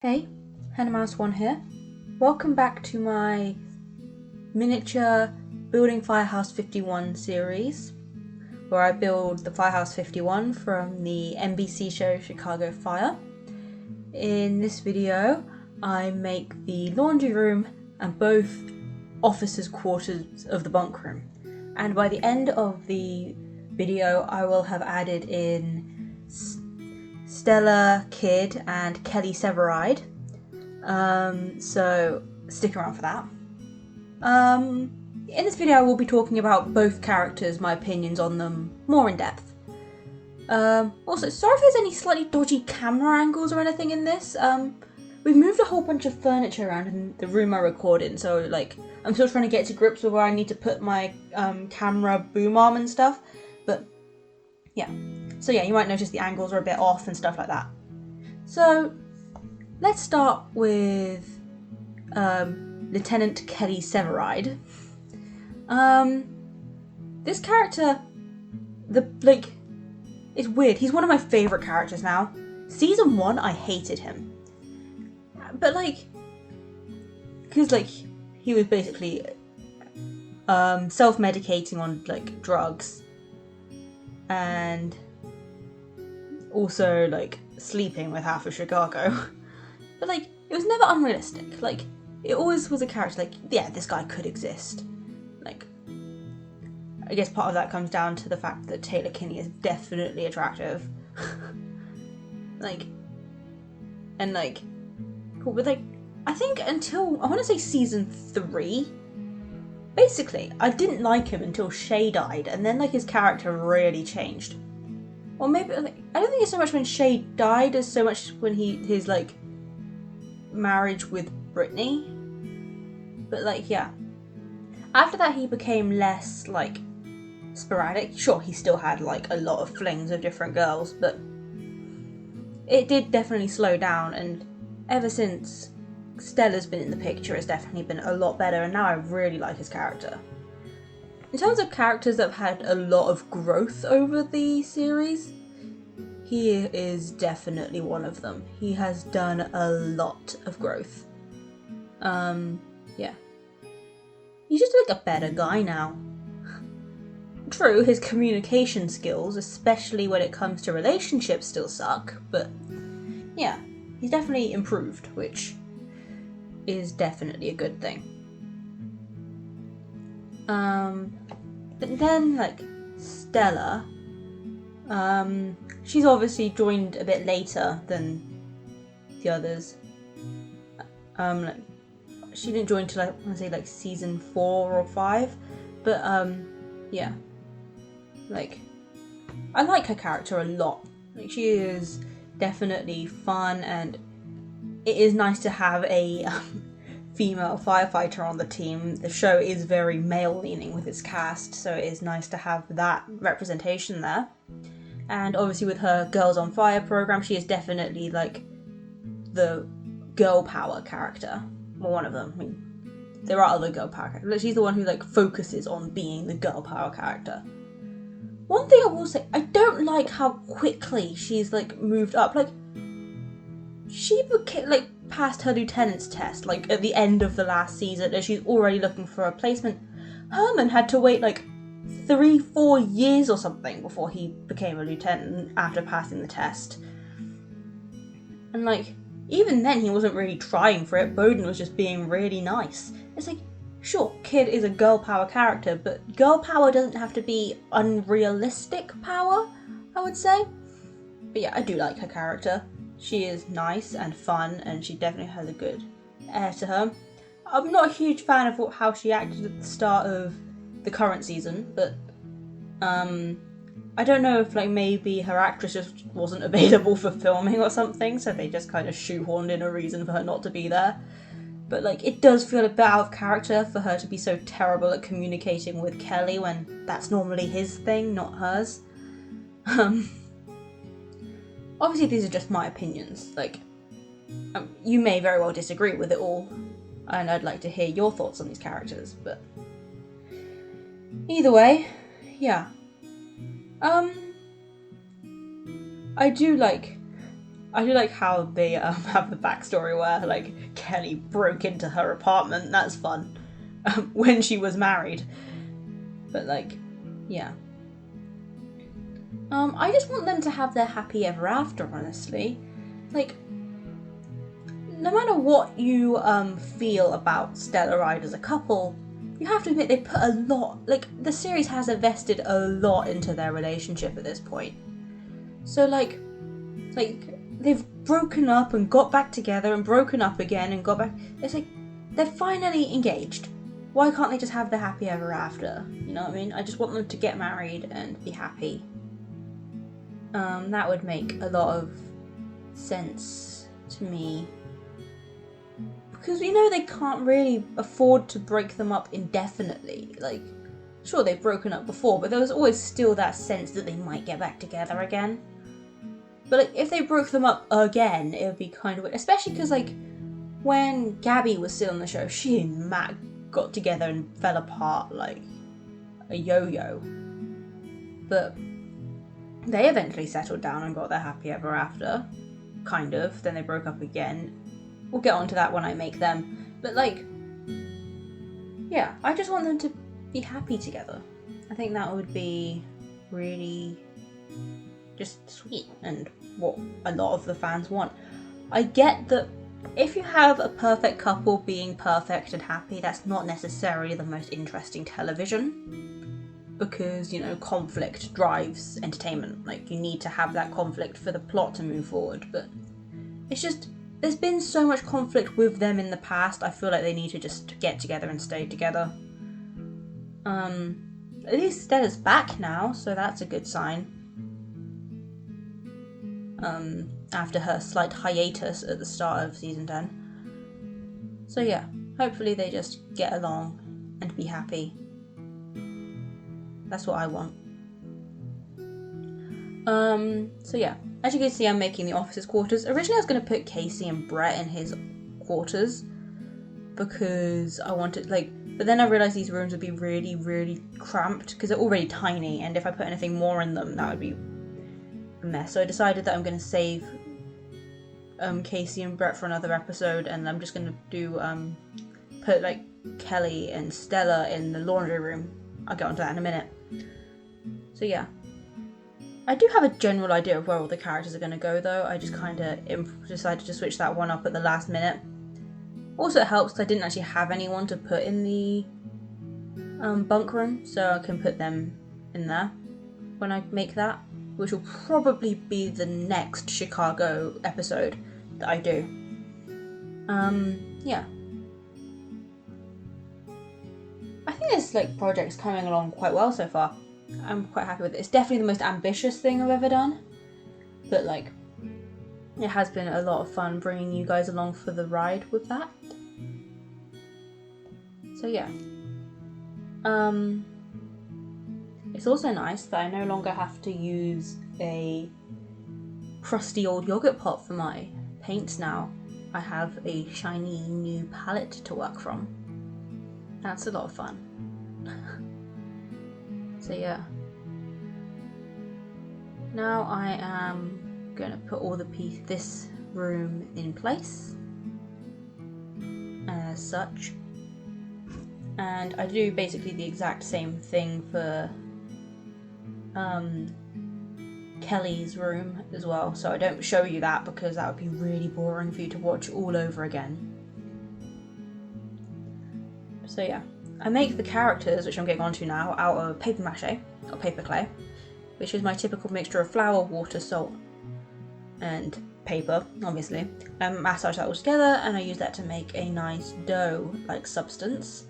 Hey, Mouse1 here. Welcome back to my miniature Building Firehouse 51 series, where I build the Firehouse 51 from the NBC show Chicago Fire. In this video, I make the laundry room and both officers' quarters of the bunk room. And by the end of the video, I will have added in Stella, Kid, and Kelly Severide. So stick around for that. In this video I will be talking about both characters, my opinions on them, more in depth. Also, sorry if there's any slightly dodgy camera angles or anything in this. We've moved a whole bunch of furniture around in the room I record in, so like I'm still trying to get to grips with where I need to put my camera boom arm and stuff, but yeah. So yeah, you might notice the angles are a bit off and stuff like that. So let's start with Lieutenant Kelly Severide. This character, it's weird. He's one of my favourite characters now. Season 1, I hated him. But because he was basically self-medicating on drugs. And also sleeping with half of Chicago. But it was never unrealistic. It always was a character yeah, this guy could exist. I guess part of that comes down to the fact that Taylor Kinney is definitely attractive. Cool, but I think until I want to say season 3, basically I didn't like him until Shay died, and then his character really changed. Or maybe I don't think it's so much when Shay died as so much when his marriage with Brittany. But yeah. After that he became less sporadic. Sure, he still had a lot of flings of different girls, but it did definitely slow down, and ever since Stella's been in the picture, it's definitely been a lot better, and now I really like his character. In terms of characters that have had a lot of growth over the series, he is definitely one of them. He has done a lot of growth. Yeah. He's just a better guy now. True, his communication skills, especially when it comes to relationships, still suck, but yeah, he's definitely improved, which is definitely a good thing. But then Stella, she's obviously joined a bit later than the others. She didn't join till I want to say season 4 or 5, but yeah, I like her character a lot. She is definitely fun, and it is nice to have a female firefighter on the team. The show is very male-leaning with its cast, so it is nice to have that representation there. And obviously with her Girls on Fire program, she is definitely the girl power character. Well, one of them. I mean, there are other girl power characters, but she's the one who focuses on being the girl power character. One thing I will say, I don't like how quickly she's moved up. She became passed her lieutenant's test at the end of the last season, and she's already looking for a placement. Herman had to wait 3-4 years or something before he became a lieutenant after passing the test. And even then he wasn't really trying for it. Bowden was just being really nice. It's sure, Kid is a girl power character, but girl power doesn't have to be unrealistic power, I would say. But yeah, I do like her character. She is nice and fun, and she definitely has a good air to her. I'm not a huge fan of how she acted at the start of the current season, but I don't know if maybe her actress just wasn't available for filming or something, so they just kind of shoehorned in a reason for her not to be there. But it does feel a bit out of character for her to be so terrible at communicating with Kelly when that's normally his thing, not hers. Obviously these are just my opinions. You may very well disagree with it all, and I'd like to hear your thoughts on these characters, but either way, yeah. I do like I do like how they have the backstory where like Kelly broke into her apartment. That's fun. When she was married. But like, yeah. I just want them to have their happy ever after, honestly. Like, no matter what you feel about Stellaride as a couple, you have to admit they put a lot, like, the series has invested a lot into their relationship at this point. So like they've broken up and got back together and broken up again and got back. It's like they're finally engaged. Why can't they just have their happy ever after? You know what I mean? I just want them to get married and be happy. That would make a lot of sense to me. Because we know they can't really afford to break them up indefinitely. Like, sure, they've broken up before, but there was always still that sense that they might get back together again. But like, if they broke them up again, it would be kind of weird. Especially because, like, when Gabby was still on the show, she and Matt got together and fell apart like a yo-yo. But they eventually settled down and got their happy ever after. Kind of. Then they broke up again. We'll get onto that when I make them. But like, yeah, I just want them to be happy together. I think that would be really just sweet and what a lot of the fans want. I get that if you have a perfect couple being perfect and happy, that's not necessarily the most interesting television. Because, you know, conflict drives entertainment. Like, you need to have that conflict for the plot to move forward. But it's just, there's been so much conflict with them in the past, I feel like they need to just get together and stay together. At least Stella's back now, so that's a good sign. After her slight hiatus at the start of season 10. So yeah, hopefully they just get along and be happy. That's what I want. So yeah, as you can see, I'm making the officers' quarters. Originally I was going to put Casey and Brett in his quarters because I wanted, like, but then I realised these rooms would be really, really cramped because they're already tiny, and if I put anything more in them, that would be a mess. So I decided that I'm going to save Casey and Brett for another episode, and I'm just going to do put like Kelly and Stella in the laundry room. I'll get onto that in a minute. So yeah, I do have a general idea of where all the characters are going to go, though. I just kind of decided to switch that one up at the last minute. Also, it helps because I didn't actually have anyone to put in the bunk room, so I can put them in there when I make that, which will probably be the next Chicago episode that I do. Yeah. I think this project's coming along quite well so far. I'm quite happy with it. It's definitely the most ambitious thing I've ever done, but it has been a lot of fun bringing you guys along for the ride with that. So yeah. It's also nice that I no longer have to use a crusty old yogurt pot for my paints now. I have a shiny new palette to work from. That's a lot of fun. So yeah. Now I am going to put all this room in place as such. And I do basically the exact same thing for Kelly's room as well. So I don't show you that because that would be really boring for you to watch all over again. So yeah, I make the characters, which I'm getting onto now, out of paper mache, or paper clay, which is my typical mixture of flour, water, salt, and paper, obviously. I massage that all together, and I use that to make a nice dough-like substance.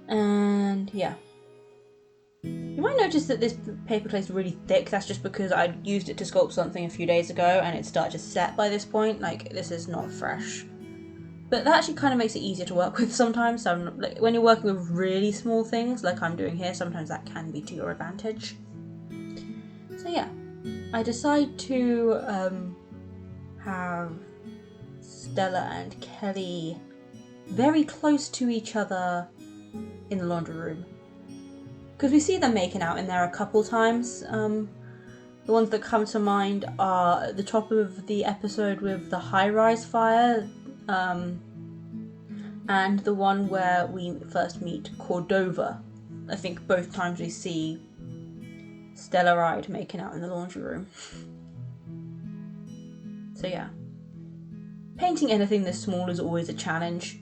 And yeah. You might notice that this paper clay is really thick. That's just because I used it to sculpt something a few days ago, and it started to set by this point. This is not fresh. But that actually kind of makes it easier to work with sometimes. So when you're working with really small things, like I'm doing here, sometimes that can be to your advantage. So yeah, I decide to have Stella and Kelly very close to each other in the laundry room. Because we see them making out in there a couple times. The ones that come to mind are at the top of the episode with the high-rise fire, and the one where we first meet Cordova. I think both times we see Stellaride making out in the laundry room. So yeah. Painting anything this small is always a challenge.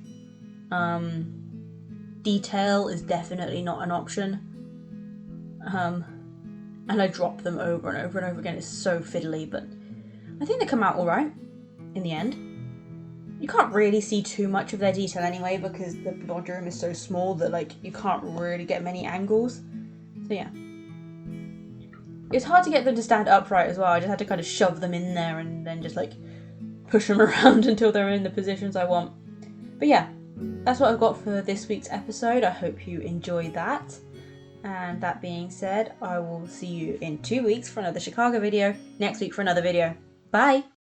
Detail is definitely not an option. And I drop them over and over and over again. It's so fiddly, but I think they come out alright in the end. You can't really see too much of their detail anyway because the laundry room is so small that like you can't really get many angles. So yeah. It's hard to get them to stand upright as well. I just had to kind of shove them in there and then just like push them around until they're in the positions I want. But yeah, that's what I've got for this week's episode. I hope you enjoyed that. And that being said, I will see you in 2 weeks for another Chicago video, next week for another video. Bye!